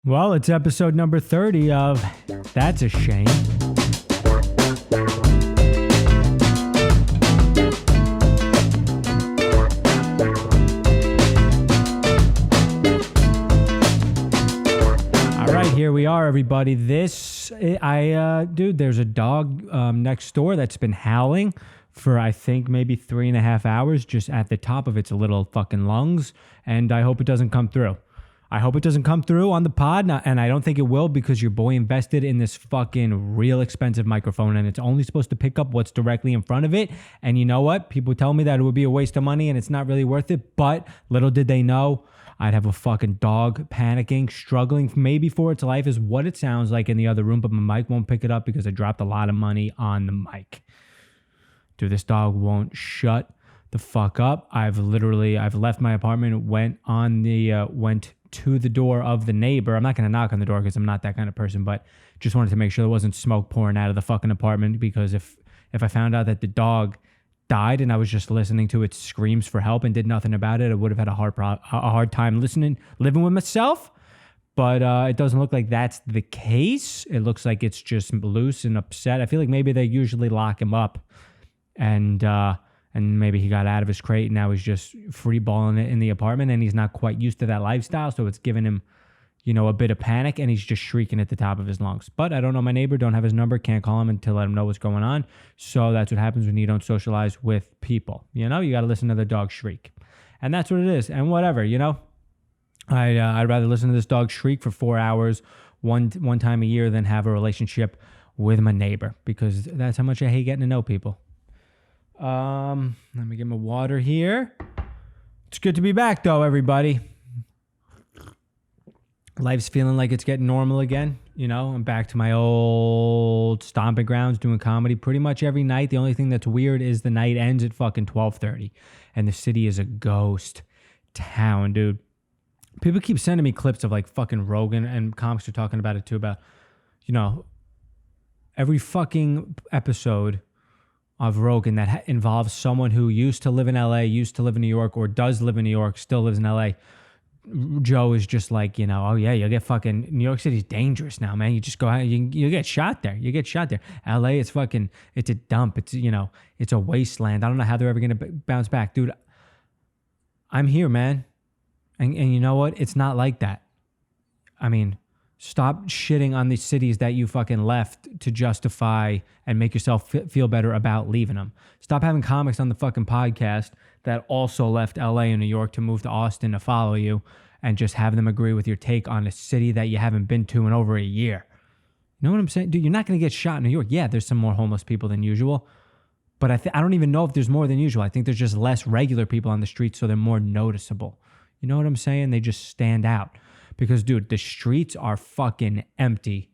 Well, it's episode number 30 of That's a Shame. All right, here we are, everybody. Dude, there's a dog next door that's been howling for, I think, maybe 3.5 hours just at the top of its little fucking lungs, and I hope it doesn't come through. I hope it doesn't come through on the pod, and I don't think it will because your boy invested in this fucking real expensive microphone, and it's only supposed to pick up what's directly in front of it. And you know what? People tell me that it would be a waste of money and it's not really worth it, but little did they know I'd have a fucking dog panicking, struggling maybe for its life is what it sounds like in the other room, but my mic won't pick it up because I dropped a lot of money on the mic. Dude, this dog won't shut the fuck up. I've left my apartment, went to the door of the neighbor. I'm not going to knock on the door because I'm not that kind of person, but just wanted to make sure there wasn't smoke pouring out of the fucking apartment, because if I found out that the dog died and I was just listening to its screams for help and did nothing about it, I would have had a hard time living with myself. But it doesn't look like that's the case. It looks like it's just loose and upset. I feel like maybe they usually lock him up, and maybe he got out of his crate and now he's just free balling it in the apartment, and he's not quite used to that lifestyle. So it's giving him, a bit of panic, and he's just shrieking at the top of his lungs. But I don't know my neighbor, don't have his number, can't call him until let him know what's going on. So that's what happens when you don't socialize with people. You got to listen to the dog shriek. And that's what it is. And whatever, I'd rather listen to this dog shriek for 4 hours one time a year than have a relationship with my neighbor, because that's how much I hate getting to know people. Let me get my water here. It's good to be back, though, everybody. Life's feeling like it's getting normal again. I'm back to my old stomping grounds, doing comedy pretty much every night. The only thing that's weird is the night ends at fucking 12:30, and the city is a ghost town, dude. People keep sending me clips of like fucking Rogan, and comics are talking about it too, about, every fucking episode of Rogan that involves someone who used to live in LA, used to live in New York, or does live in New York, still lives in LA. Joe is just like, oh yeah, you'll get fucking, New York City's dangerous now, man. You just go out, you get shot there. LA, it's a dump. It's a wasteland. I don't know how they're ever going to bounce back. Dude, I'm here, man. And you know what? It's not like that. I mean, stop shitting on these cities that you fucking left to justify and make yourself feel better about leaving them. Stop having comics on the fucking podcast that also left LA and New York to move to Austin to follow you, and just have them agree with your take on a city that you haven't been to in over a year. You know what I'm saying? Dude, you're not going to get shot in New York. Yeah, there's some more homeless people than usual, but I don't even know if there's more than usual. I think there's just less regular people on the streets, so they're more noticeable. You know what I'm saying? They just stand out. Because, dude, the streets are fucking empty.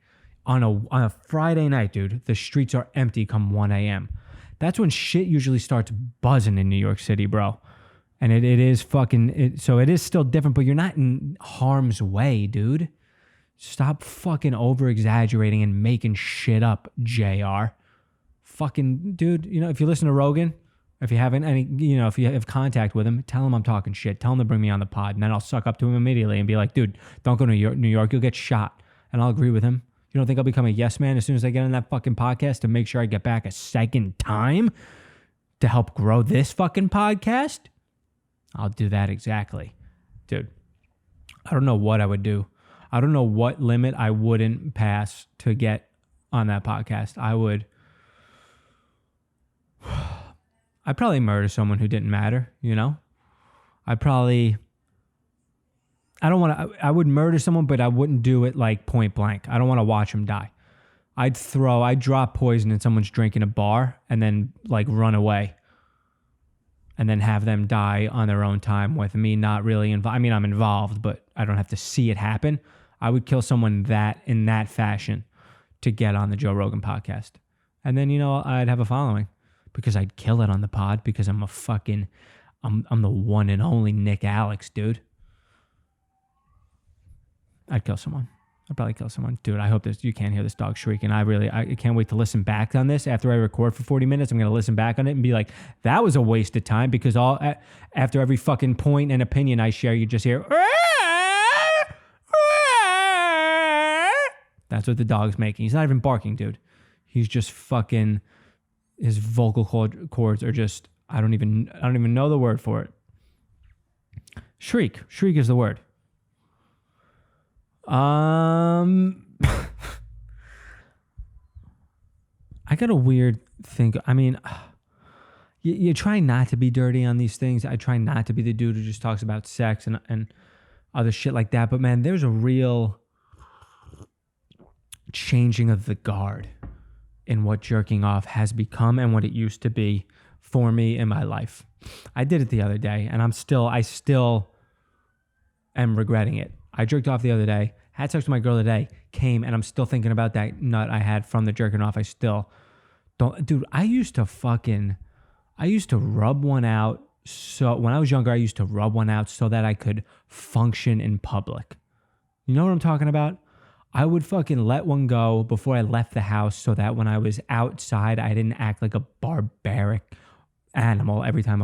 On a Friday night, dude, the streets are empty come 1 a.m. That's when shit usually starts buzzing in New York City, bro. And it is fucking... So it is still different, but you're not in harm's way, dude. Stop fucking over-exaggerating and making shit up, JR. Fucking, dude, if you listen to Rogan... If you haven't any, if you have contact with him, tell him I'm talking shit. Tell him to bring me on the pod, and then I'll suck up to him immediately and be like, dude, don't go to New York. You'll get shot. And I'll agree with him. You don't think I'll become a yes man as soon as I get on that fucking podcast to make sure I get back a second time to help grow this fucking podcast? I'll do that exactly. Dude, I don't know what I would do. I don't know what limit I wouldn't pass to get on that podcast. I'd probably murder someone who didn't matter, I would murder someone, but I wouldn't do it like point blank. I don't want to watch them die. I'd drop poison in someone's drink in a bar and then like run away and then have them die on their own time with me not really involved. I mean, I'm involved, but I don't have to see it happen. I would kill someone in that fashion to get on the Joe Rogan podcast. And then, I'd have a following. Because I'd kill it on the pod, because I'm I'm the one and only Nick Alex, dude. I'd kill someone. I'd probably kill someone. Dude, I hope you can't hear this dog shrieking. I can't wait to listen back on this. After I record for 40 minutes, I'm going to listen back on it and be like, that was a waste of time, because after every fucking point and opinion I share, you just hear, That's what the dog's making. He's not even barking, dude. He's just fucking, his vocal cords are just, I don't even know the word for it. Shriek. Shriek is the word. I got a weird thing. I mean, you try not to be dirty on these things. I try not to be the dude who just talks about sex and other shit like that. But man, there's a real changing of the guard in what jerking off has become and what it used to be for me in my life. I did it the other day, and I still am regretting it. I jerked off the other day, had sex with my girl today, came, and I'm still thinking about that nut I had from the jerking off. I still don't, dude. I used to rub one out. So when I was younger, I used to rub one out so that I could function in public. You know what I'm talking about? I would fucking let one go before I left the house so that when I was outside, I didn't act like a barbaric animal every time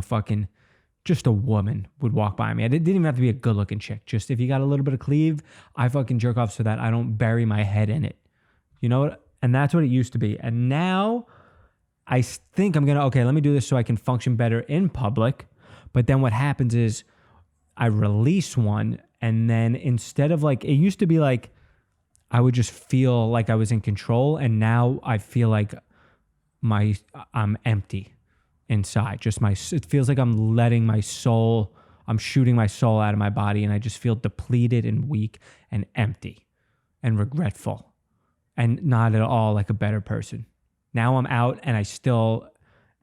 just a woman would walk by me. I didn't even have to be a good looking chick. Just if you got a little bit of cleave, I fucking jerk off so that I don't bury my head in it. You know what? And that's what it used to be. And now I think I'm okay, let me do this so I can function better in public. But then what happens is I release one, and then instead of it used to be like, I would just feel like I was in control, and now I feel like I'm empty inside. It feels like I'm letting I'm shooting my soul out of my body, and I just feel depleted and weak and empty and regretful and not at all like a better person. Now I'm out, and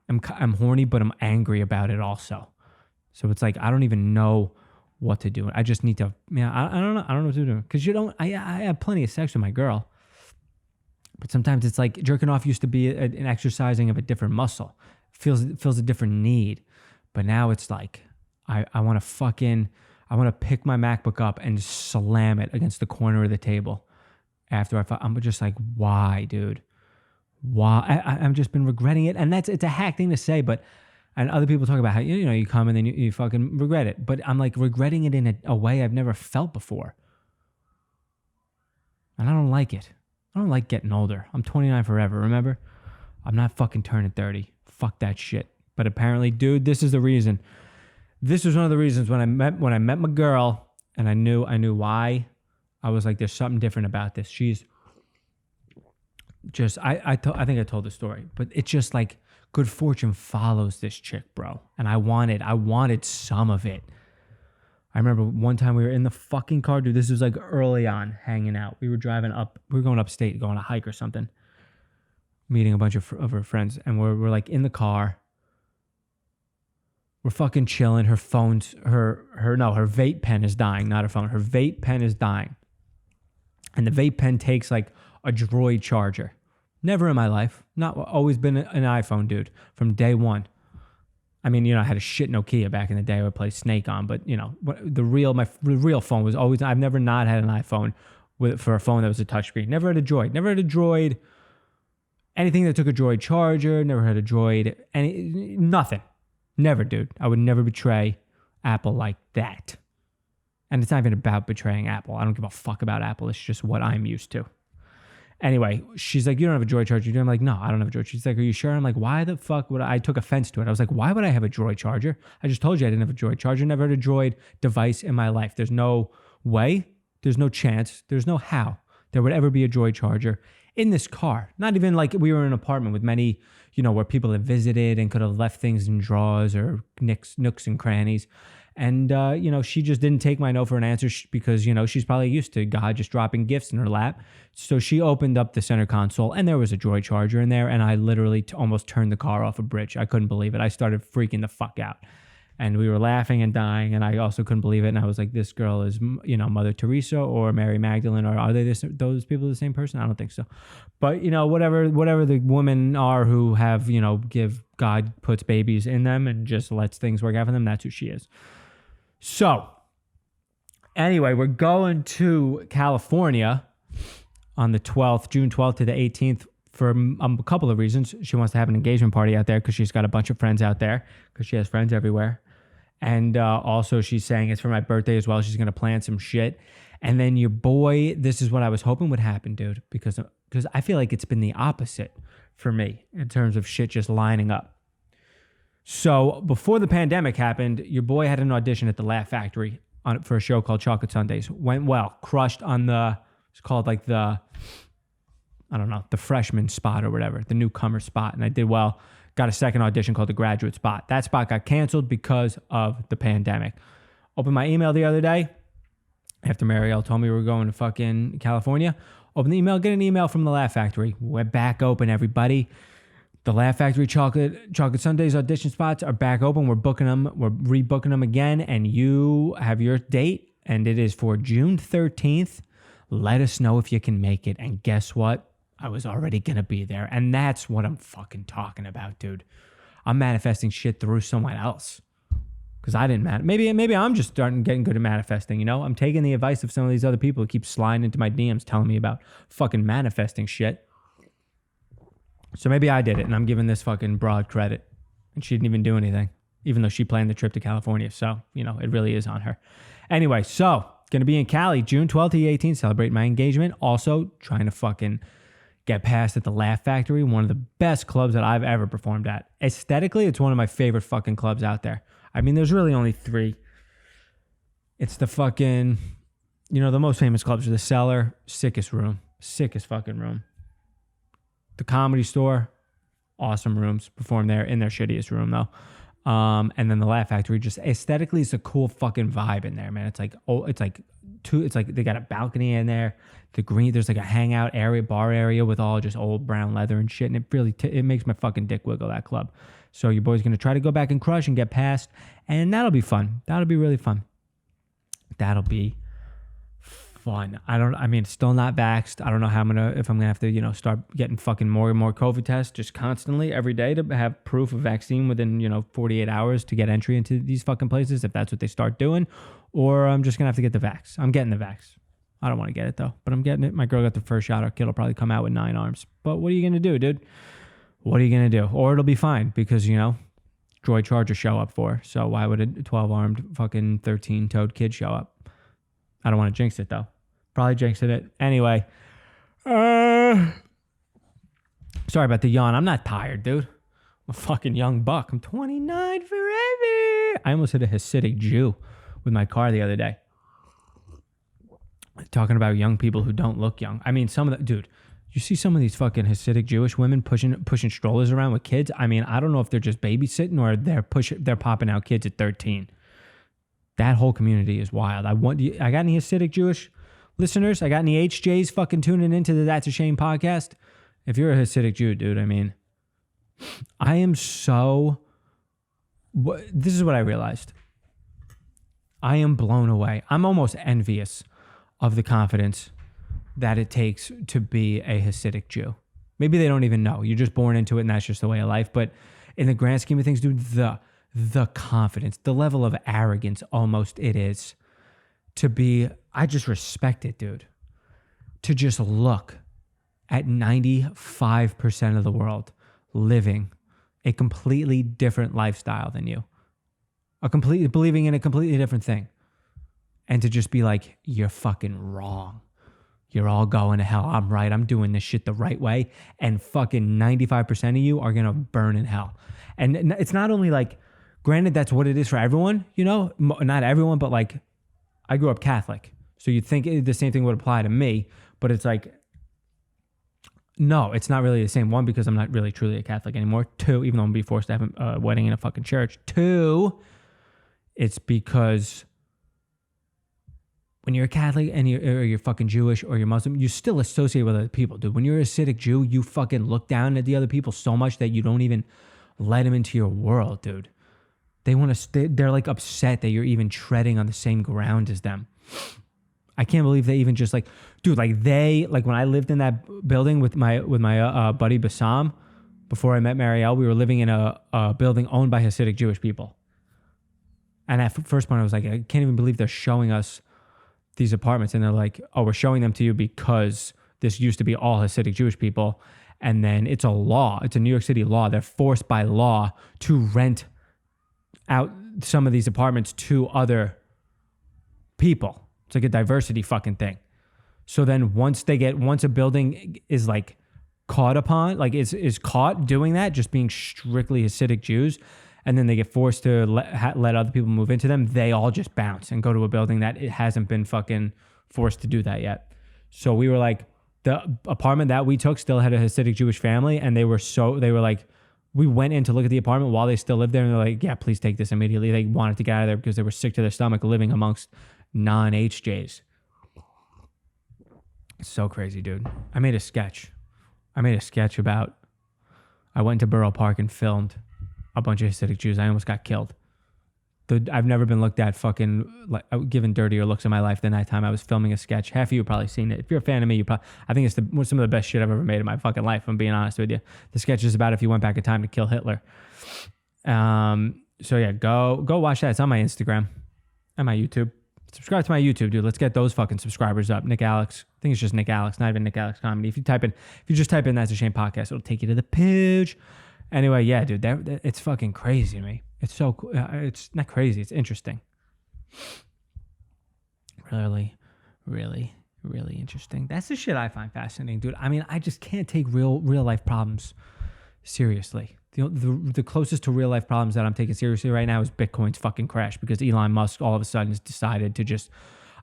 I'm horny, but I'm angry about it also. So it's like I don't even know what to do. I just need to, I don't know. I don't know what to do. Because I have plenty of sex with my girl. But sometimes it's like jerking off used to be an exercising of a different muscle. Feels a different need. But now it's like, I want to pick my MacBook up and slam it against the corner of the table. After I'm just like, why, dude? Why? I've just been regretting it. And it's a hack thing to say, but and other people talk about how, you come and then you fucking regret it. But I'm like regretting it in a way I've never felt before. And I don't like it. I don't like getting older. I'm 29 forever, remember? I'm not fucking turning 30. Fuck that shit. But apparently, dude, this is the reason. This was one of the reasons when I met my girl, and I knew why. I was like, there's something different about this. She's just, I think I told the story, but it's just like, good fortune follows this chick, bro. And I wanted some of it. I remember one time we were in the fucking car, dude. This was like early on, hanging out. We were going upstate, going on a hike or something, meeting a bunch of her friends. And we're like in the car. We're fucking chilling. Her vape pen is dying, not her phone. Her vape pen is dying. And the vape pen takes like a Droid charger. Never in my life. Not always been an iPhone dude from day one. I mean, I had a shit Nokia back in the day I would play Snake on, but the real phone was always, I've never not had an iPhone for a phone that was a touchscreen. Never had a Droid. Anything that took a Droid charger, never had a Droid, nothing. Never, dude. I would never betray Apple like that. And it's not even about betraying Apple. I don't give a fuck about Apple. It's just what I'm used to. Anyway, she's like, you don't have a Droid charger, do you? I'm like, no, I don't have a Droid. She's like, are you sure? I'm like, why the fuck would I took offense to it? I was like, why would I have a Droid charger? I just told you I didn't have a Droid charger. Never had a Droid device in my life. There's no way, there's no chance, there's no how there would ever be a Droid charger in this car. Not even like we were in an apartment with many, where people have visited and could have left things in drawers or nooks and crannies. And, she just didn't take my no for an answer because, she's probably used to God just dropping gifts in her lap. So she opened up the center console and there was a Droid charger in there. And I literally almost turned the car off a bridge. I couldn't believe it. I started freaking the fuck out. And we were laughing and dying. And I also couldn't believe it. And I was like, this girl is, Mother Teresa or Mary Magdalene. Or are they those people the same person? I don't think so. But, whatever the women are who have, give God puts babies in them and just lets things work out for them, that's who she is. So, anyway, we're going to California on the 12th, June 12th to the 18th for a couple of reasons. She wants to have an engagement party out there because she's got a bunch of friends out there because she has friends everywhere. And also she's saying it's for my birthday as well. She's going to plan some shit. And then your boy, this is what I was hoping would happen, dude, because I feel like it's been the opposite for me in terms of shit just lining up. So before the pandemic happened, your boy had an audition at the Laugh Factory for a show called Chocolate Sundays. Went well, crushed on it's called like the freshman spot or whatever, the newcomer spot. And I did well. Got a second audition called the graduate spot. That spot got canceled because of the pandemic. Opened my email the other day after Marielle told me we were going to fucking California. Open the email, get an email from the Laugh Factory. We're back open, everybody. The Laugh Factory Chocolate Sundays audition spots are back open. We're booking them. We're rebooking them again. And you have your date, and it is for June 13th. Let us know if you can make it. And guess what? I was already going to be there. And that's what I'm fucking talking about, dude. I'm manifesting shit through someone else. Because I didn't maybe I'm just getting good at manifesting, you know? I'm taking the advice of some of these other people who keep sliding into my DMs telling me about fucking manifesting shit. So maybe I did it, and I'm giving this fucking broad credit. And she didn't even do anything, even though she planned the trip to California. So, you know, it really is on her. Anyway, so going to be in Cali, June 12th to the 18th, celebrate my engagement. Also trying to fucking get past at the Laugh Factory, one of the best clubs that I've ever performed at. Aesthetically, it's one of my favorite fucking clubs out there. I mean, there's really only three. It's the fucking, you know, the most famous clubs are the Cellar, sickest fucking room. The Comedy Store, awesome rooms. Perform there in their shittiest room though. And then the Laugh Factory, just aesthetically, it's a cool fucking vibe in there, man. It's like they got a balcony in there. There's like a hangout area, bar area with all just old brown leather and shit. And it really, it makes my fucking dick wiggle, that club. So your boy's going to try to go back and crush and get past. And that'll be fun. That'll be really fun. That'll be fun. Still not vaxxed. I don't know if I'm going to have to, you know, start getting fucking more and more COVID tests just constantly every day to have proof of vaccine within, you know, 48 hours to get entry into these fucking places, if that's what they start doing. Or I'm just going to have to get the vax. I'm getting the vax. I don't want to get it though, but I'm getting it. My girl got the first shot. Our kid will probably come out with 9 arms. But what are you going to do, dude? What are you going to do? Or it'll be fine because, you know, droid charger show up for. So why would a 12-armed fucking 13-toed kid show up? I don't want to jinx it though. Probably jinxing it. Anyway. Sorry about the yawn. I'm not tired, dude. I'm a fucking young buck. I'm 29 forever. I almost hit a Hasidic Jew with my car the other day. Talking about young people who don't look young. I mean, dude, you see some of these fucking Hasidic Jewish women pushing strollers around with kids. I mean, I don't know if they're just babysitting or they're popping out kids at 13. That whole community is wild. I got any Hasidic Jewish listeners? I got any HJs fucking tuning into the That's a Shame podcast? If you're a Hasidic Jew, dude, I mean, I am so... This is what I realized. I am blown away. I'm almost envious of the confidence that it takes to be a Hasidic Jew. Maybe they don't even know. You're just born into it and that's just the way of life. But in the grand scheme of things, dude, the confidence, the level of arrogance almost it is to be, I just respect it, dude. To just look at 95% of the world living a completely different lifestyle than you. Believing in a completely different thing. And to just be like, you're fucking wrong. You're all going to hell. I'm right. I'm doing this shit the right way. And fucking 95% of you are going to burn in hell. And it's not only like, granted, that's what it is for everyone, you know, not everyone, but like, I grew up Catholic. So you'd think the same thing would apply to me, but it's like, no, it's not really the same. One, because I'm not really truly a Catholic anymore. Two, even though I'm going to be forced to have a wedding in a fucking church. Two, it's because when you're a Catholic and you're fucking Jewish or you're Muslim, you still associate with other people, dude. When you're a Hasidic Jew, you fucking look down at the other people so much that you don't even let them into your world, dude. They're like upset that you're even treading on the same ground as them. I can't believe they even just like, dude, like when I lived in that building with my buddy Bassam, before I met Marielle, we were living in a building owned by Hasidic Jewish people. And at first point I was like, I can't even believe they're showing us these apartments. And they're like, oh, we're showing them to you because this used to be all Hasidic Jewish people. And then it's a law. It's a New York City law. They're forced by law to rent out some of these apartments to other people. It's like a diversity fucking thing. So then once a building is like caught upon, like is caught doing that, just being strictly Hasidic Jews, and then they get forced to let other people move into them, they all just bounce and go to a building that it hasn't been fucking forced to do that yet. So we were like, the apartment that we took still had a Hasidic Jewish family, and they were like, we went in to look at the apartment while they still lived there, and they're like, yeah, please take this immediately. They wanted to get out of there because they were sick to their stomach living amongst non-HJs. It's so crazy, dude. I made a sketch about, I went to Borough Park and filmed a bunch of Hasidic Jews. I almost got killed. I've never been looked at fucking, like, given dirtier looks in my life than that time I was filming a sketch. Half of you have probably seen it. If you're a fan of me, I think it's some of the best shit I've ever made in my fucking life, if I'm being honest with you. The sketch is about if you went back in time to kill Hitler. So yeah, go watch that. It's on my Instagram and my YouTube. Subscribe to my YouTube, dude. Let's get those fucking subscribers up. Nick Alex. I think it's just Nick Alex, not even Nick Alex Comedy. If you just type in That's a Shame Podcast, it'll take you to the page. Anyway, yeah, dude, it's fucking crazy to me. It's so cool. It's not crazy. It's interesting. Really, really, really interesting. That's the shit I find fascinating, dude. I mean, I just can't take real life problems seriously. The closest to real life problems that I'm taking seriously right now is Bitcoin's fucking crash, because Elon Musk all of a sudden has decided to just,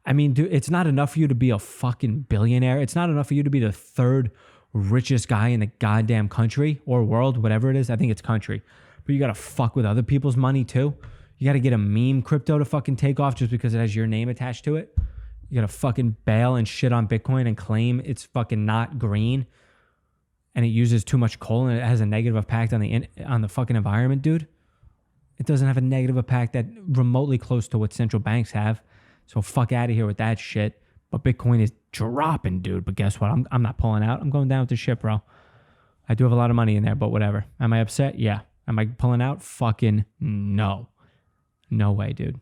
I mean, dude, it's not enough for you to be a fucking billionaire. It's not enough for you to be the third richest guy in the goddamn country or world, whatever it is. I think it's country. But you got to fuck with other people's money too. You got to get a meme crypto to fucking take off just because it has your name attached to it. You got to fucking bail and shit on Bitcoin and claim it's fucking not green and it uses too much coal and it has a negative impact on the fucking environment, dude. It doesn't have a negative impact that remotely close to what central banks have. So fuck out of here with that shit. But Bitcoin is dropping, dude. But guess what? I'm not pulling out. I'm going down with the ship, bro. I do have a lot of money in there, but whatever. Am I upset? Yeah. Am I pulling out? Fucking no. No way, dude.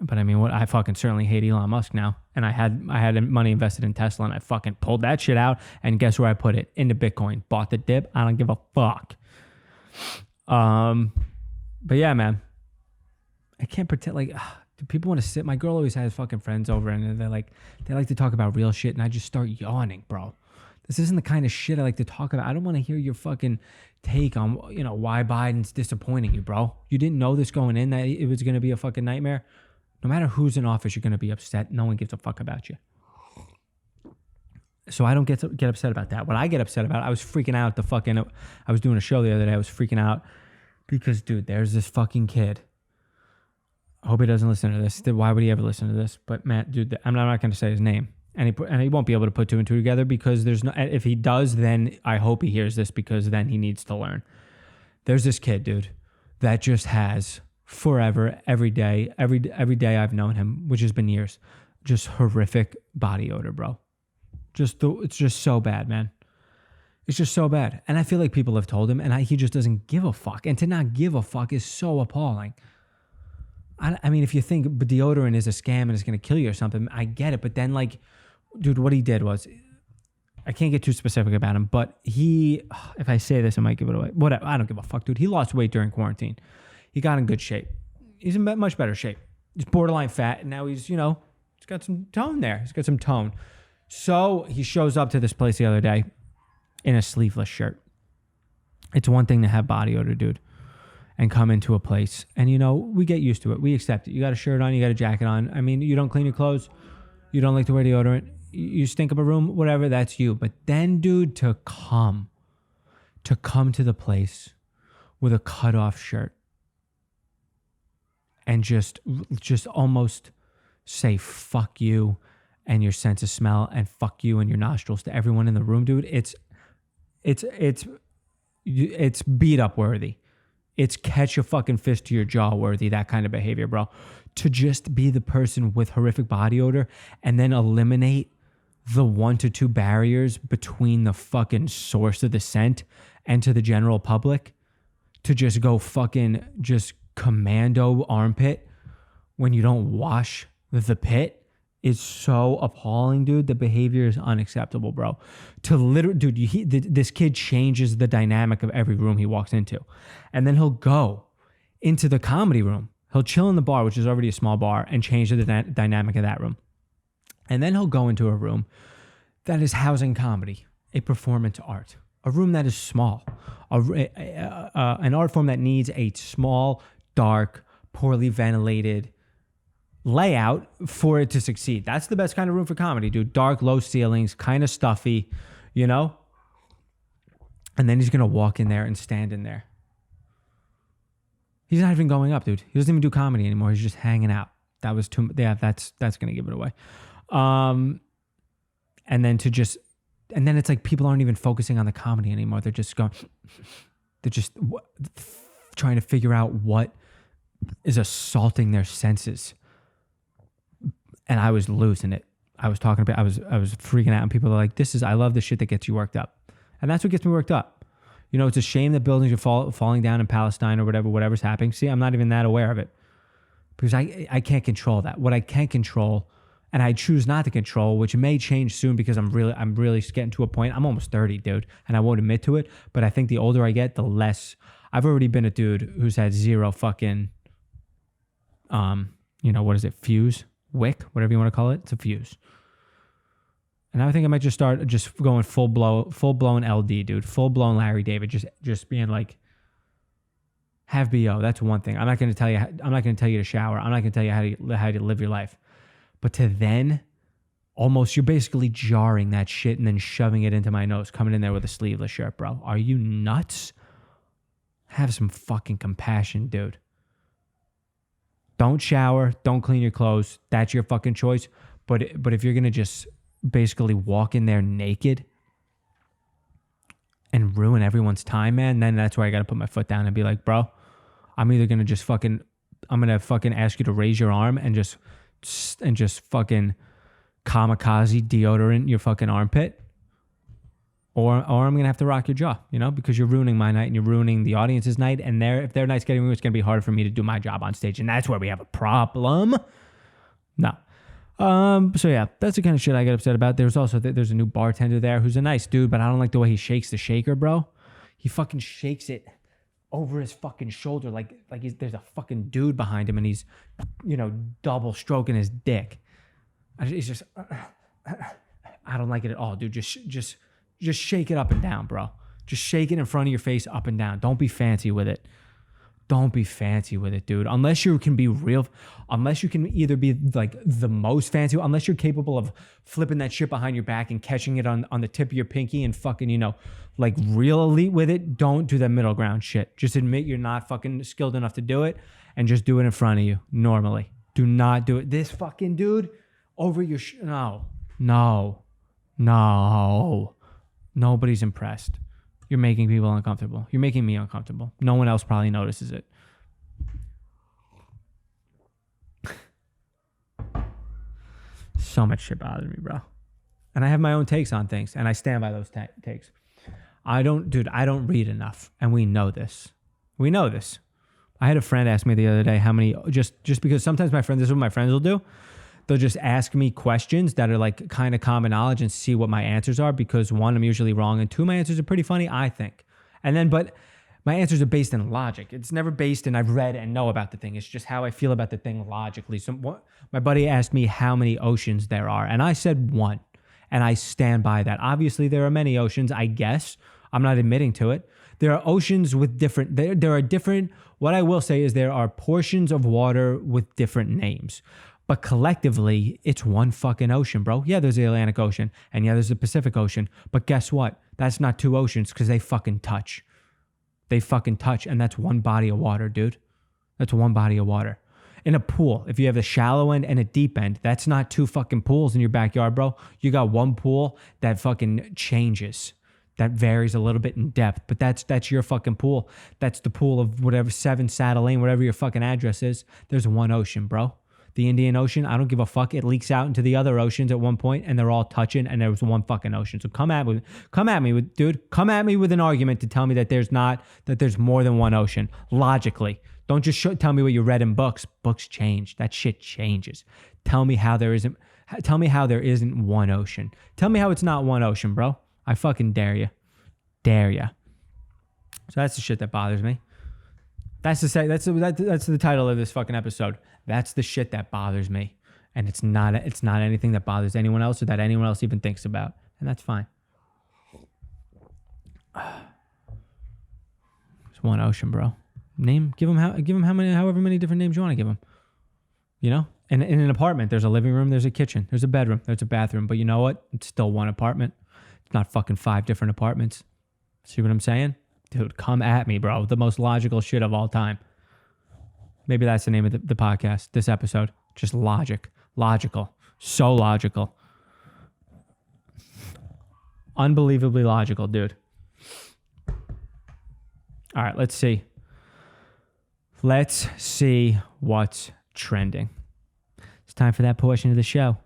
But I mean, I fucking certainly hate Elon Musk now. And I had money invested in Tesla, and I fucking pulled that shit out. And guess where I put it? Into Bitcoin. Bought the dip. I don't give a fuck. But yeah, man. I can't pretend like, do people want to sit? My girl always has fucking friends over, and they like to talk about real shit, and I just start yawning, bro. This isn't the kind of shit I like to talk about. I don't want to hear your fucking take on, why Biden's disappointing you, bro. You didn't know this going in, that it was going to be a fucking nightmare. No matter who's in office, you're going to be upset. No one gives a fuck about you. So I don't get upset about that. What I get upset about, I was freaking out I was doing a show the other day. I was freaking out because, dude, there's this fucking kid. I hope he doesn't listen to this. Why would he ever listen to this? But Matt, dude, I'm not going to say his name. And he won't be able to put two and two together, because if he does, then I hope he hears this, because then he needs to learn. There's this kid, dude, that just has forever, every day I've known him, which has been years, just horrific body odor, bro. It's just so bad, man. It's just so bad. And I feel like people have told him, and he just doesn't give a fuck. And to not give a fuck is so appalling. I mean, if you think deodorant is a scam and it's going to kill you or something, I get it. But then, like, dude, what he did was, I can't get too specific about him, but if I say this, I might give it away. Whatever. I don't give a fuck, dude. He lost weight during quarantine. He got in good shape. He's in much better shape. He's borderline fat, and now he's got some tone there. He's got some tone. So he shows up to this place the other day in a sleeveless shirt. It's one thing to have body odor, dude, and come into a place, and we get used to it. We accept it. You got a shirt on, you got a jacket on. I mean, you don't clean your clothes, you don't like to wear deodorant, you stink up a room, whatever, that's you. But then, dude, to come to the place with a cut-off shirt and just almost say fuck you and your sense of smell, and fuck you and your nostrils to everyone in the room, dude, it's beat up worthy. It's catch a fucking fist to your jaw worthy, that kind of behavior, bro. To just be the person with horrific body odor and then eliminate the 1 to 2 barriers between the fucking source of the scent and to the general public, to just go fucking just commando armpit when you don't wash the pit, is so appalling, dude. The behavior is unacceptable, bro. To literally, dude, this kid changes the dynamic of every room he walks into. And then he'll go into the comedy room He'll chill in the bar, which is already a small bar, and change the dynamic of that room. And then he'll go into a room that is housing comedy, a performance art, a room that is small, an art form that needs a small, dark, poorly ventilated layout for it to succeed. That's the best kind of room for comedy, dude. Dark, low ceilings, kind of stuffy, you know? And then he's going to walk in there and stand in there. He's not even going up, dude. He doesn't even do comedy anymore. He's just hanging out. That was too, yeah, that's going to give it away. And then it's like people aren't even focusing on the comedy anymore. They're just trying to figure out what is assaulting their senses. And I was losing it. I was freaking out, and people are like, I love the shit that gets you worked up. And that's what gets me worked up. You know, it's a shame that buildings are falling down in Palestine or whatever's happening. See, I'm not even that aware of it because I can't control that. What I can control, and I choose not to control, which may change soon because I'm really getting to a point. I'm almost 30, dude, and I won't admit to it. But I think the older I get, the less. I've already been a dude who's had zero fucking, what is it? Fuse, wick, whatever you want to call it. It's a fuse. And I think I might just start going full blown LD, dude, full blown Larry David, just being like, have BO. That's one thing. I'm not going to tell you to shower. I'm not going to tell you how to live your life. But to then, almost, you're basically jarring that shit and then shoving it into my nose, coming in there with a sleeveless shirt, bro. Are you nuts? Have some fucking compassion, dude. Don't shower. Don't clean your clothes. That's your fucking choice. But if you're going to just basically walk in there naked and ruin everyone's time, man, then that's where I got to put my foot down and be like, bro, I'm either going to I'm going to fucking ask you to raise your arm and just fucking kamikaze deodorant your fucking armpit, or I'm going to have to rock your jaw, because you're ruining my night and you're ruining the audience's night, and if their night's getting ruined, it's going to be harder for me to do my job on stage, and that's where we have a problem. No. So yeah, that's the kind of shit I get upset about. There's a new bartender there who's a nice dude, but I don't like the way he shakes the shaker, bro. He fucking shakes it over his fucking shoulder like there's a fucking dude behind him, and he's, double stroking his dick. He's just, I don't like it at all, dude. Just shake it up and down, bro. Just shake it in front of your face up and down. Don't be fancy with it. Don't be fancy with it, dude. Unless you can either be like the most fancy, unless you're capable of flipping that shit behind your back and catching it on the tip of your pinky and fucking, like real elite with it. Don't do that middle ground shit. Just admit you're not fucking skilled enough to do it and just do it in front of you normally. Do not do it. This fucking dude over your no. Nobody's impressed. You're making people uncomfortable. You're making me uncomfortable. No one else probably notices it. So much shit bothers me, bro. And I have my own takes on things, and I stand by those takes. I don't read enough, and we know this. I had a friend ask me the other day how many, just because sometimes this is what my friends will do. They'll just ask me questions that are like kind of common knowledge and see what my answers are, because one, I'm usually wrong, and two, my answers are pretty funny, I think. But my answers are based in logic. It's never based in I've read and know about the thing. It's just how I feel about the thing logically. So my buddy asked me how many oceans there are, and I said one, and I stand by that. Obviously, there are many oceans, I guess. I'm not admitting to it. There are oceans with different, there are different, what I will say is there are portions of water with different names. But collectively, it's one fucking ocean, bro. Yeah, there's the Atlantic Ocean, and yeah, there's the Pacific Ocean. But guess what? That's not two oceans, because they fucking touch. And that's one body of water, dude. That's one body of water. In a pool, if you have a shallow end and a deep end, that's not two fucking pools in your backyard, bro. You got one pool that fucking changes. That varies a little bit in depth, but that's your fucking pool. That's the pool of whatever, 7 Saddle Lane, whatever your fucking address is. There's one ocean, bro. The Indian Ocean, I don't give a fuck. It leaks out into the other oceans at one point, and they're all touching, and there was one fucking ocean. So come at me with an argument to tell me that there's more than one ocean. Logically, don't just tell me what you read in books. Books change. That shit changes. Tell me how there isn't one ocean. Tell me how it's not one ocean, bro. I fucking dare you. So that's the shit that bothers me. That's that's the title of this fucking episode. That's the shit that bothers me, and it's not anything that bothers anyone else or that anyone else even thinks about, and that's fine. It's one ocean, bro. Give him however many different names you want to give him. You know, and in an apartment, there's a living room, there's a kitchen, there's a bedroom, there's a bathroom. But you know what? It's still one apartment. It's not fucking 5 different apartments. See what I'm saying? Dude, come at me, bro. The most logical shit of all time. Maybe that's the name of the podcast, this episode. Just logic. Logical. So logical. Unbelievably logical, dude. All right, let's see. Let's see what's trending. It's time for that portion of the show.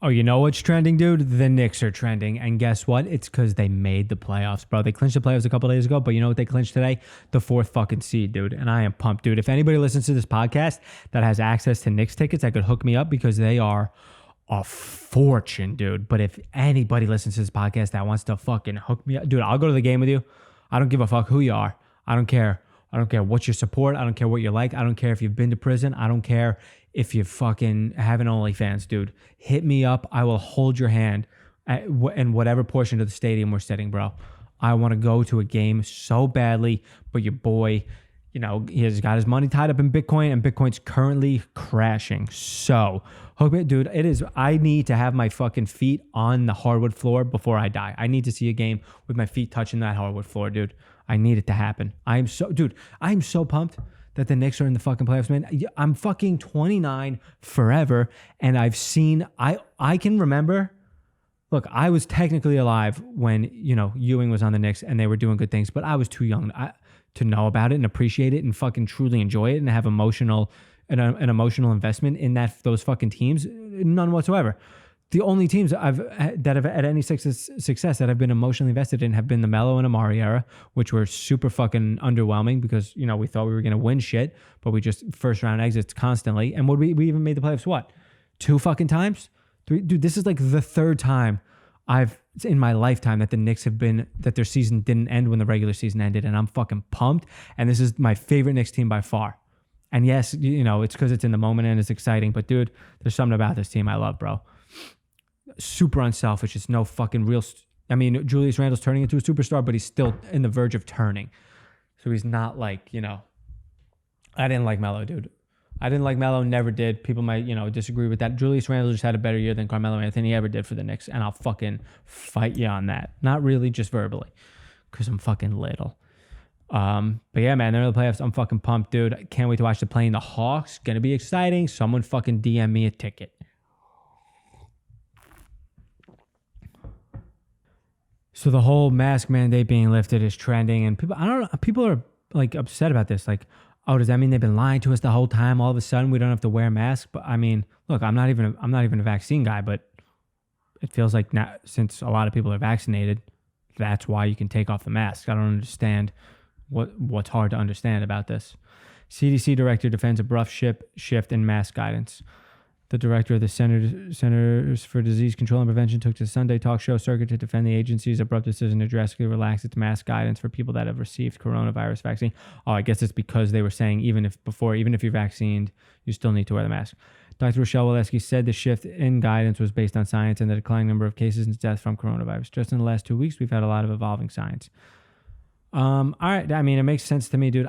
Oh, you know what's trending, dude? The Knicks are trending. And guess what? It's because they made the playoffs, bro. They clinched the playoffs a couple days ago, but you know what they clinched today? The 4th fucking seed, dude. And I am pumped, dude. If anybody listens to this podcast that has access to Knicks tickets, that could hook me up because they are a fortune, dude. But if anybody listens to this podcast that wants to fucking hook me up, dude, I'll go to the game with you. I don't give a fuck who you are. I don't care. I don't care what your support. I don't care what you like. I don't care if you've been to prison. I don't care if you fucking have an OnlyFans, dude. Hit me up. I will hold your hand in whatever portion of the stadium we're sitting, bro. I want to go to a game so badly, but your boy, you know, he has got his money tied up in Bitcoin, and Bitcoin's currently crashing. So, hook me, dude. I need to have my fucking feet on the hardwood floor before I die. I need to see a game with my feet touching that hardwood floor, dude. I need it to happen. I am so pumped that the Knicks are in the fucking playoffs, man. I'm fucking 29 forever, and I've seen, I can remember, look, I was technically alive when, you know, Ewing was on the Knicks and they were doing good things, but I was too young to know about it and appreciate it and fucking truly enjoy it and have an emotional investment in those fucking teams. None whatsoever. The only teams that have had any success that I've been emotionally invested in have been the Melo and Amari era, which were super fucking underwhelming because, you know, we thought we were going to win shit, but we just first round exits constantly. And we even made the playoffs, what? 2 fucking times? 3? Dude, this is like the 3rd time in my lifetime that the Knicks that their season didn't end when the regular season ended. And I'm fucking pumped. And this is my favorite Knicks team by far. And yes, you know, it's because it's in the moment and it's exciting, but dude, there's something about this team I love, bro. Super unselfish. It's no fucking real. I mean, Julius Randle's turning into a superstar, but he's still in the verge of turning. So he's not like, you know, I didn't like Melo, dude. I didn't like Melo, never did. People might, you know, disagree with that. Julius Randle just had a better year than Carmelo Anthony ever did for the Knicks, and I'll fucking fight you on that. Not really, just verbally, because I'm fucking little. But yeah, man, they're in the playoffs. I'm fucking pumped, dude. I can't wait to watch them playing the Hawks. Gonna be exciting. Someone fucking DM me a ticket. So the whole mask mandate being lifted is trending, and people are like upset about this. Like, oh, does that mean they've been lying to us the whole time? All of a sudden, we don't have to wear masks. But I mean, look, I'm not even a vaccine guy, but it feels like now, since a lot of people are vaccinated, that's why you can take off the mask. I don't understand what's hard to understand about this. CDC director defends abrupt shift in mask guidance. The director of the Centers for Disease Control and Prevention took to the Sunday talk show circuit to defend the agency's abrupt decision to drastically relax its mask guidance for people that have received coronavirus vaccine. Oh, I guess it's because they were saying even if you're vaccinated, you still need to wear the mask. Dr. Rochelle Walensky said the shift in guidance was based on science and the declining number of cases and deaths from coronavirus. Just in the last 2 weeks, we've had a lot of evolving science. All right. I mean, it makes sense to me, dude.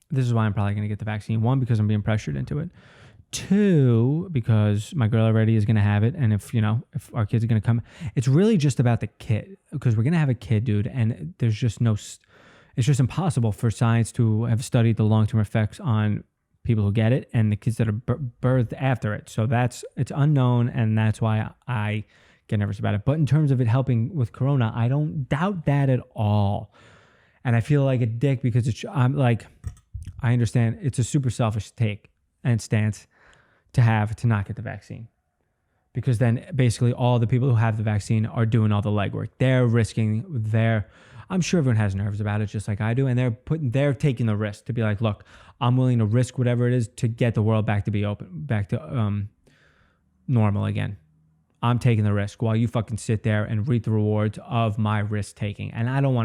This is why I'm probably going to get the vaccine. 1, because I'm being pressured into it. 2, because my girl already is going to have it. And if our kids are going to come, it's really just about the kid, because we're going to have a kid, dude. And there's just it's just impossible for science to have studied the long-term effects on people who get it and the kids that are birthed after it. So it's unknown. And that's why I get nervous about it. But in terms of it helping with Corona, I don't doubt that at all. And I feel like a dick because I understand it's a super selfish take and stance to not get the vaccine, because then basically all the people who have the vaccine are doing all the legwork. They're risking I'm sure everyone has nerves about it just like I do. And they're taking the risk to be like, look, I'm willing to risk whatever it is to get the world back to be open, back to normal again. I'm taking the risk while you fucking sit there and reap the rewards of my risk taking. And I don't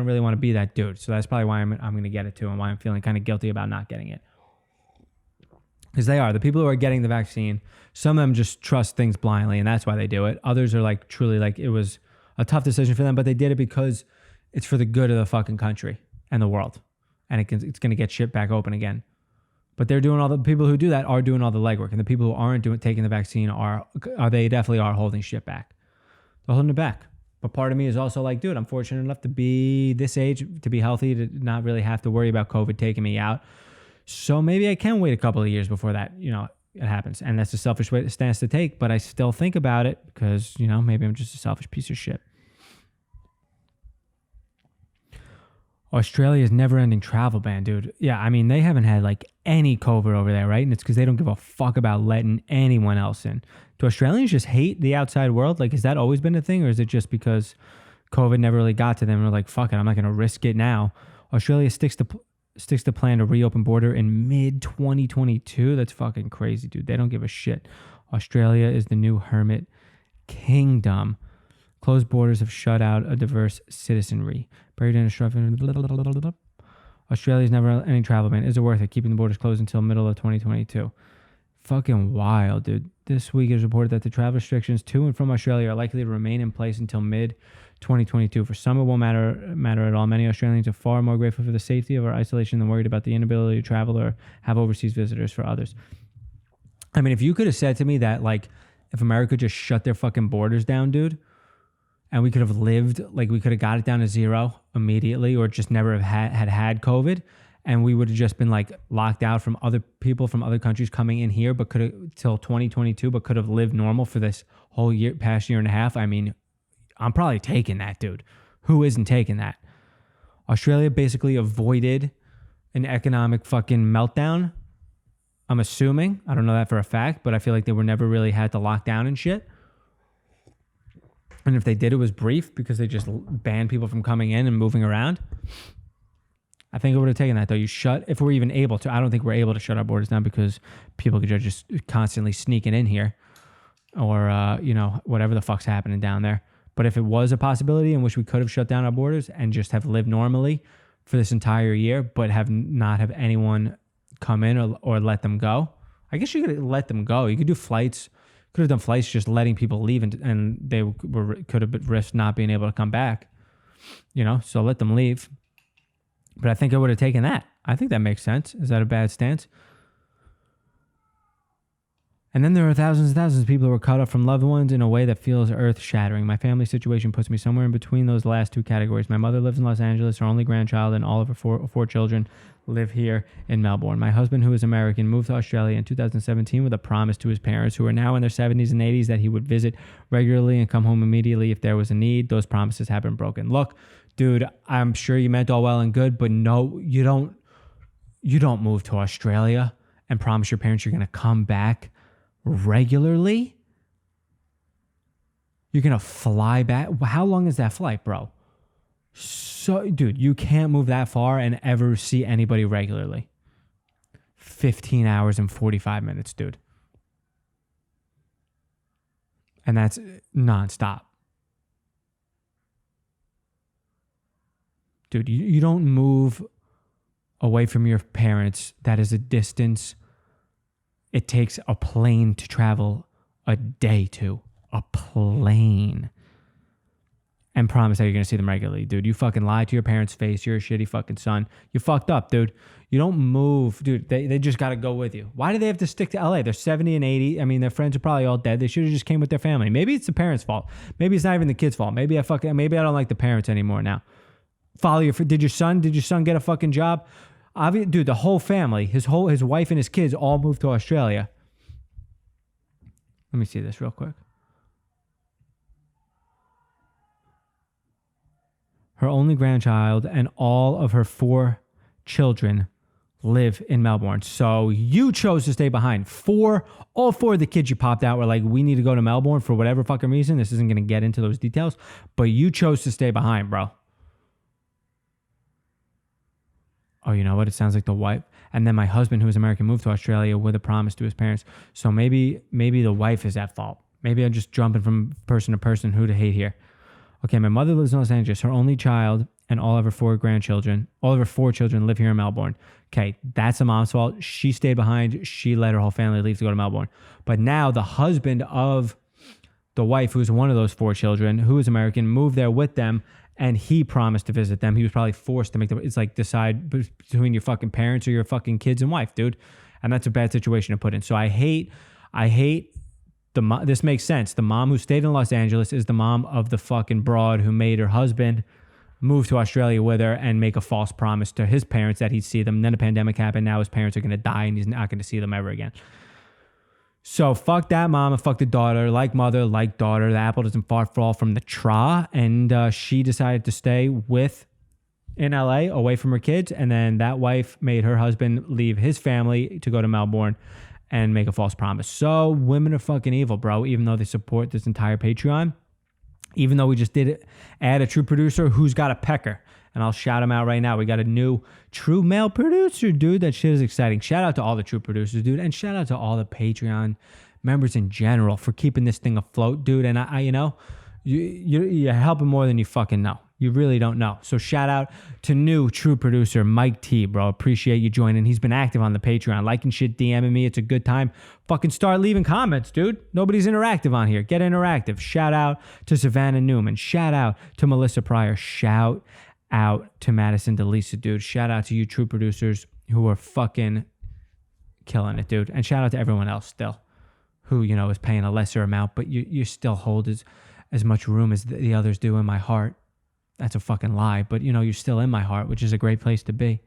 really want to be that dude. So that's probably why I'm going to get it too, and why I'm feeling kind of guilty about not getting it. Because they are. The people who are getting the vaccine, some of them just trust things blindly, and that's why they do it. Others are like, truly, like, it was a tough decision for them, but they did it because it's for the good of the fucking country and the world. And it's going to get shit back open again. But they're doing all the people who do that are doing all the legwork. And the people who aren't taking the vaccine they definitely are holding shit back. They're holding it back. But part of me is also like, dude, I'm fortunate enough to be this age, to be healthy, to not really have to worry about COVID taking me out. So maybe I can wait a couple of years before that, it happens. And that's a selfish stance to take, but I still think about it because, maybe I'm just a selfish piece of shit. Australia's never-ending travel ban, dude. Yeah, I mean, they haven't had like any COVID over there, right? And it's because they don't give a fuck about letting anyone else in. Do Australians just hate the outside world? Like, has that always been a thing? Or is it just because COVID never really got to them and they're like, fuck it, I'm not going to risk it now. Australia sticks to plan to reopen border in mid-2022. That's fucking crazy, dude. They don't give a shit. Australia is the new hermit kingdom. Closed borders have shut out a diverse citizenry. Buried in a shrub. Australia's never-ending travel ban. Is it worth it? Keeping the borders closed until middle of 2022. Fucking wild, dude. This week it is reported that the travel restrictions to and from Australia are likely to remain in place until mid-2022. For some, it won't matter at all. Many Australians are far more grateful for the safety of our isolation than worried about the inability to travel or have overseas visitors for others. I mean, if you could have said to me that, like, if America just shut their fucking borders down, dude, and we could have lived, like, we could have got it down to zero immediately, or just never have had COVID, and we would have just been like locked out from other people from other countries coming in here, but could have till 2022, but could have lived normal for this whole past year and a half. I mean, I'm probably taking that, dude. Who isn't taking that? Australia basically avoided an economic fucking meltdown. I'm assuming. I don't know that for a fact, but I feel like they were never really had to lock down and shit. And if they did, it was brief because they just banned people from coming in and moving around. I think it would have taken that, though. If we're even able to. I don't think we're able to shut our borders down because people could just constantly sneaking in here, or, whatever the fuck's happening down there. But if it was a possibility in which we could have shut down our borders and just have lived normally for this entire year, but not have anyone come in or let them go, I guess you could let them go. You could do flights. Could have done flights just letting people leave, and they could have risked not being able to come back, so let them leave. But I think I would have taken that. I think that makes sense. Is that a bad stance? And then there are thousands and thousands of people who are cut off from loved ones in a way that feels earth-shattering. My family situation puts me somewhere in between those last two categories. My mother lives in Los Angeles, her only grandchild, and all of her four children live here in Melbourne. My husband, who is American, moved to Australia in 2017 with a promise to his parents, who are now in their 70s and 80s, that he would visit regularly and come home immediately if there was a need. Those promises have been broken. Look, dude, I'm sure you meant all well and good, but no, you don't move to Australia and promise your parents you're going to come back regularly. You're going to fly back. How long is that flight, bro? So, dude, you can't move that far and ever see anybody regularly. 15 hours and 45 minutes, dude. And that's nonstop. Dude, you don't move away from your parents. That is a distance it takes a plane to travel a day to. A plane. And promise that you're going to see them regularly. Dude, you fucking lied to your parents' face. You're a shitty fucking son. You fucked up, dude. You don't move. Dude, they just got to go with you. Why do they have to stick to LA? They're 70 and 80. I mean, their friends are probably all dead. They should have just came with their family. Maybe it's the parents' fault. Maybe it's not even the kids' fault. Maybe I don't like the parents anymore now. Did your son get a fucking job? Dude, the whole family, his wife and his kids all moved to Australia. Let me see this real quick. Her only grandchild and all of her 4 children live in Melbourne. So you chose to stay behind. All 4 of the kids you popped out were like, we need to go to Melbourne for whatever fucking reason. This isn't going to get into those details, but you chose to stay behind, bro. Oh, you know what? It sounds like the wife. And then my husband, who is American, moved to Australia with a promise to his parents. So maybe the wife is at fault. Maybe I'm just jumping from person to person. Who to hate here? Okay, my mother lives in Los Angeles. Her only child and all of her four children live here in Melbourne. Okay, that's the mom's fault. She stayed behind. She let her whole family leave to go to Melbourne. But now the husband of the wife, who's one of those four children, who is American, moved there with them, and he promised to visit them. He was probably forced to make it's like decide between your fucking parents or your fucking kids and wife, dude. And that's a bad situation to put in. So I hate this makes sense. The mom who stayed in Los Angeles is the mom of the fucking broad who made her husband move to Australia with her and make a false promise to his parents that he'd see them. And then a pandemic happened. Now his parents are going to die and he's not going to see them ever again. So fuck that mom and fuck the daughter. Like mother, like daughter. The apple doesn't far fall from the tree. And she decided to stay in LA away from her kids. And then that wife made her husband leave his family to go to Melbourne and make a false promise. So women are fucking evil, bro, even though they support this entire Patreon. Even though we just did add a true producer who's got a pecker. And I'll shout him out right now. We got a new true male producer, dude. That shit is exciting. Shout out to all the true producers, dude. And shout out to all the Patreon members in general for keeping this thing afloat, dude. And I you know, you're helping more than you fucking know. You really don't know. So shout out to new true producer Mike T, bro. Appreciate you joining. He's been active on the Patreon, liking shit, DMing me. It's a good time. Fucking start leaving comments, dude. Nobody's interactive on here. Get interactive. Shout out to Savannah Newman. Shout out to Melissa Pryor. Shout out to Madison DeLisa, dude. Shout out to you true producers who are fucking killing it, dude. And shout out to everyone else still who, you know, is paying a lesser amount, but you still hold as much room as the others do in my heart. That's a fucking lie, but you know, you're still in my heart, which is a great place to be.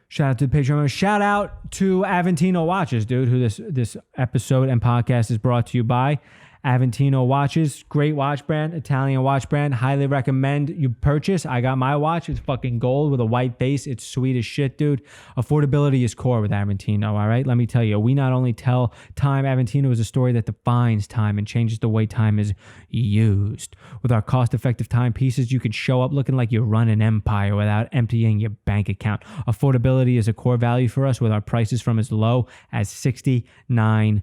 Shout out to the Patreon. Shout out to Aventino Watches, dude, who this episode and podcast is brought to you by. Aventino Watches, great watch brand, Italian watch brand. Highly recommend you purchase. I got my watch. It's fucking gold with a white base. It's sweet as shit, dude. Affordability is core with Aventino, all right? Let me tell you, we not only tell time, Aventino is a story that defines time and changes the way time is used. With our cost-effective timepieces, you can show up looking like you run an empire without emptying your bank account. Affordability is a core value for us with our prices from as low as $69,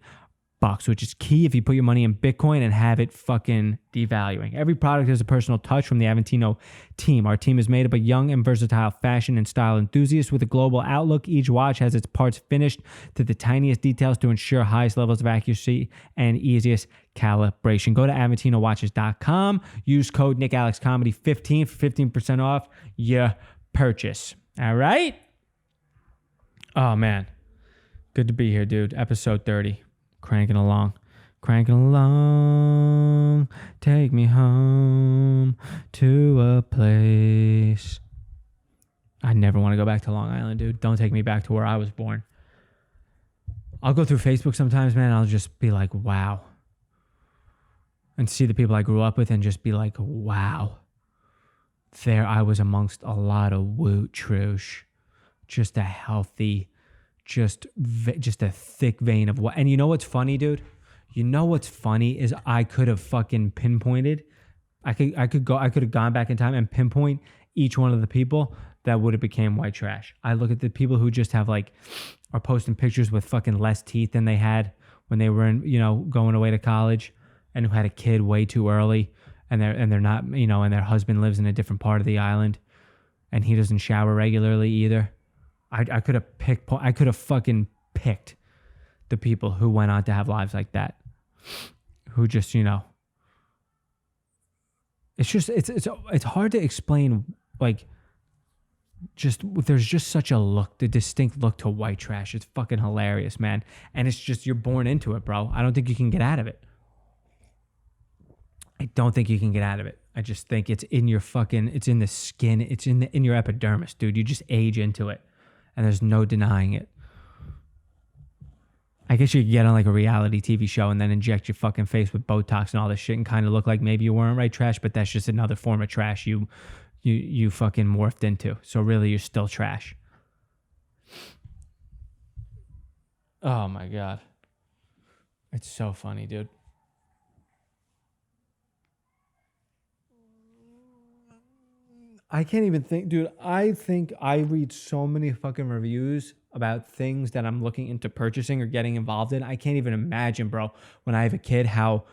which is key if you put your money in Bitcoin and have it fucking devaluing. Every product has a personal touch from the Aventino team. Our team is made up of young and versatile fashion and style enthusiasts with a global outlook. Each watch has its parts finished to the tiniest details to ensure highest levels of accuracy and easiest calibration. Go to AventinoWatches.com. Use code NickAlexComedy15 for 15% off your purchase. All right? Oh, man. Good to be here, dude. Episode 30. Cranking along, take me home to a place. I never want to go back to Long Island, dude. Don't take me back to where I was born. I'll go through Facebook sometimes, man. I'll just be like, wow. And see the people I grew up with and just be like, wow. There I was amongst a lot of woot trush. Just a healthy, just a thick vein of what. And you know what's funny, dude? You know what's funny is I could have fucking pinpointed. I could have gone back in time and pinpoint each one of the people that would have became white trash. I look at the people who just have like are posting pictures with fucking less teeth than they had when they were in, you know, going away to college, and who had a kid way too early, and they're not, you know, and their husband lives in a different part of the island, and he doesn't shower regularly either. I could have fucking picked the people who went on to have lives like that, who just, you know, it's just, it's hard to explain, like, just, there's just such a look, the distinct look to white trash. It's fucking hilarious, man. And it's just, you're born into it, bro. I don't think you can get out of it. I don't think you can get out of it. I just think it's in your fucking, it's in the skin. It's in your epidermis, dude. You just age into it. And there's no denying it. I guess you could get on like a reality TV show and then inject your fucking face with Botox and all this shit and kind of look like maybe you weren't right trash, but that's just another form of trash you fucking morphed into. So really, you're still trash. Oh my God. It's so funny, dude. I can't even think, dude. I think I read so many fucking reviews about things that I'm looking into purchasing or getting involved in. I can't even imagine, bro, when I have a kid, how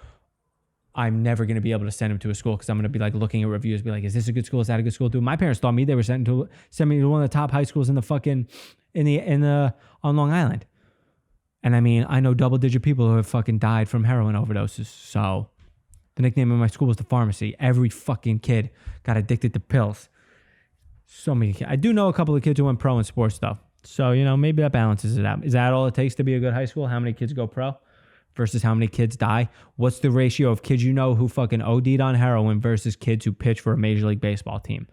I'm never going to be able to send him to a school because I'm going to be like looking at reviews, be like, is this a good school? Is that a good school? Dude, my parents thought they were send me to one of the top high schools in the fucking, on Long Island. And I mean, I know double-digit people who have fucking died from heroin overdoses. So the nickname of my school was the pharmacy. Every fucking kid got addicted to pills. So many kids. I do know a couple of kids who went pro in sports, though. So, maybe that balances it out. Is that all it takes to be a good high school? How many kids go pro versus how many kids die? What's the ratio of kids who fucking OD'd on heroin versus kids who pitch for a Major League Baseball team?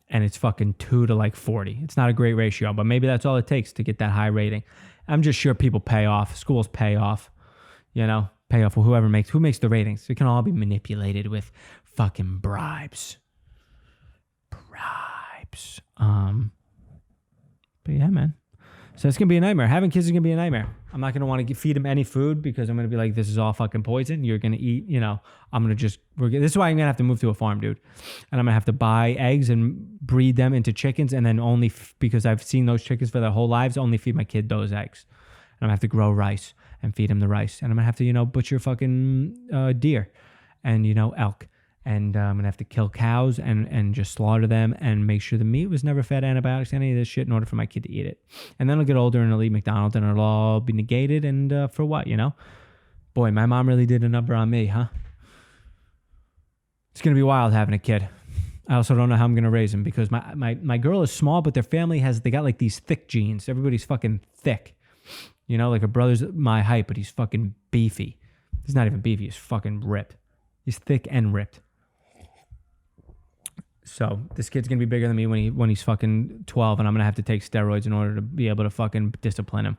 And it's fucking 2 to like 40. It's not a great ratio, but maybe that's all it takes to get that high rating. I'm just sure people pay off. Schools pay off, pay off who makes the ratings. It can all be manipulated with fucking bribes. But yeah, man. So it's going to be a nightmare. Having kids is going to be a nightmare. I'm not going to want to feed them any food because I'm going to be like, this is all fucking poison. You're going to eat, I'm going to this is why I'm going to have to move to a farm, dude. And I'm going to have to buy eggs and breed them into chickens. And then only, because I've seen those chickens for their whole lives, only feed my kid those eggs. And I'm going to have to grow rice and feed him the rice. And I'm going to have to, butcher fucking deer and, elk. And I'm going to have to kill cows and just slaughter them and make sure the meat was never fed antibiotics, any of this shit, in order for my kid to eat it. And then I'll get older and I'll eat McDonald's and it'll all be negated. And for what, Boy, my mom really did a number on me, huh? It's going to be wild having a kid. I also don't know how I'm going to raise him because my girl is small, but their family they got like these thick genes. Everybody's fucking thick. Like her brother's my height, but he's fucking beefy. He's not even beefy. He's fucking ripped. He's thick and ripped. So this kid's going to be bigger than me when he's fucking 12, and I'm going to have to take steroids in order to be able to fucking discipline him.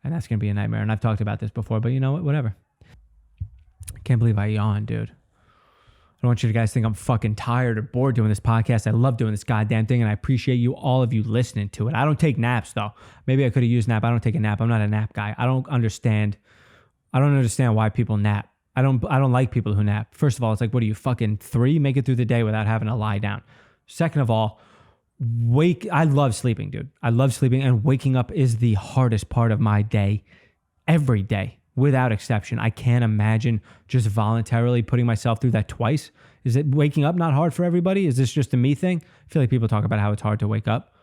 And that's going to be a nightmare. And I've talked about this before, but you know what? Whatever. I can't believe I yawned, dude. I don't want you to guys think I'm fucking tired or bored doing this podcast. I love doing this goddamn thing, and I appreciate all of you listening to it. I don't take naps, though. Maybe I could have used nap. I don't take a nap. I'm not a nap guy. I don't understand why people nap. I don't like people who nap. First of all, it's like, what are you, fucking 3? Make it through the day without having to lie down. Second of all, I love sleeping, dude. I love sleeping, and waking up is the hardest part of my day every day, without exception. I can't imagine just voluntarily putting myself through that twice. Is it waking up not hard for everybody? Is this just a me thing? I feel like people talk about how it's hard to wake up.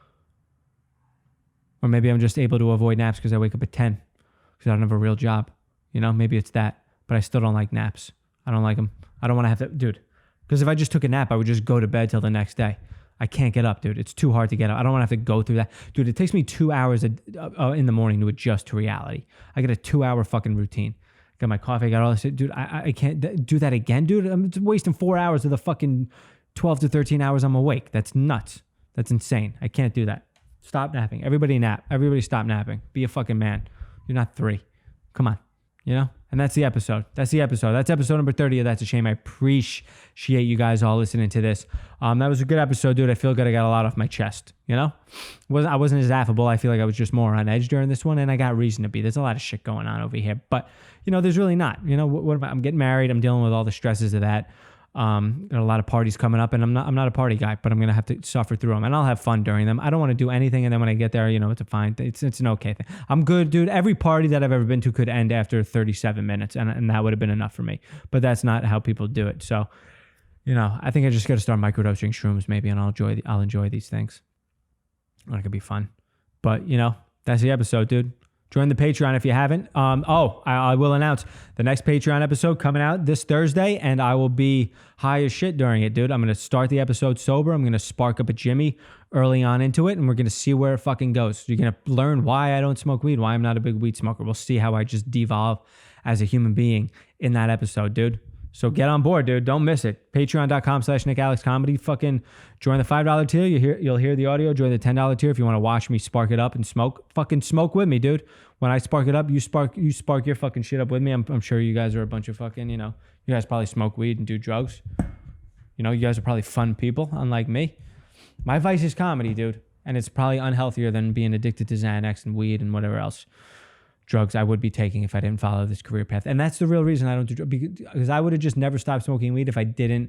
Or maybe I'm just able to avoid naps because I wake up at 10 because I don't have a real job. Maybe it's that. But I still don't like naps. I don't like them. I don't want to have to, dude. Because if I just took a nap, I would just go to bed till the next day. I can't get up, dude. It's too hard to get up. I don't want to have to go through that. Dude, it takes me 2 hours in the morning to adjust to reality. I get a 2-hour fucking routine. Got my coffee, I got all this shit. Dude, I can't do that again, dude. I'm wasting 4 hours of the fucking 12 to 13 hours I'm awake. That's nuts. That's insane. I can't do that. Stop napping. Everybody nap. Everybody stop napping. Be a fucking man. You're not 3. Come on. And that's the episode. That's episode number 30 of That's a Shame. I appreciate you guys all listening to this. That was a good episode, dude. I feel good. I got a lot off my chest, I wasn't as affable. I feel like I was just more on edge during this one, and I got reason to be. There's a lot of shit going on over here, but, there's really not. What about, I'm getting married. I'm dealing with all the stresses of that. Got a lot of parties coming up, and I'm not a party guy, but I'm gonna have to suffer through them, and I'll have fun during them. I don't want to do anything, and then when I get there, it's a fine thing. It's an okay thing. I'm good, dude. Every party that I've ever been to could end after 37 minutes, and that would have been enough for me. But that's not how people do it. So, I think I just got to start microdosing shrooms maybe, and I'll enjoy these things. That could be fun. But that's the episode, dude. Join the Patreon if you haven't. I will announce the next Patreon episode coming out this Thursday, and I will be high as shit during it, dude. I'm going to start the episode sober. I'm going to spark up a Jimmy early on into it, and we're going to see where it fucking goes. You're going to learn why I don't smoke weed, why I'm not a big weed smoker. We'll see how I just devolve as a human being in that episode, dude. So get on board, dude. Don't miss it. Patreon.com/NickAlexComedy. Fucking join the $5 tier. You'll hear the audio. Join the $10 tier if you want to watch me spark it up and smoke. Fucking smoke with me, dude. When I spark it up, you spark your fucking shit up with me. I'm sure you guys are a bunch of fucking, you guys probably smoke weed and do drugs. You guys are probably fun people, unlike me. My vice is comedy, dude. And it's probably unhealthier than being addicted to Xanax and weed and whatever else drugs I would be taking if I didn't follow this career path. And that's the real reason I don't do drugs, because I would have just never stopped smoking weed if I didn't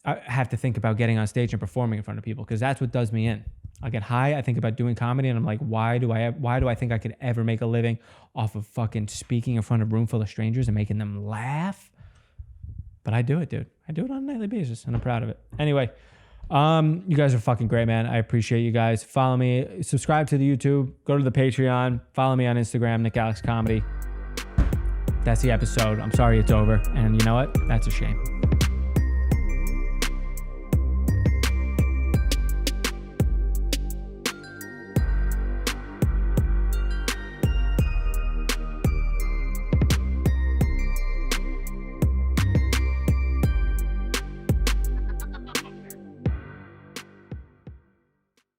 I have to think about getting on stage and performing in front of people, because that's what does me in. I get high, I think about doing comedy, and I'm like, why do I think I could ever make a living off of fucking speaking in front of a room full of strangers and making them laugh? But I do it, dude. I do it on a nightly basis, and I'm proud of it. Anyway, you guys are fucking great, man. I appreciate you guys. Follow me, subscribe to the YouTube, go to the Patreon, follow me on Instagram, Nick Alex Comedy. That's the episode. I'm sorry it's over, and you know what? That's a shame.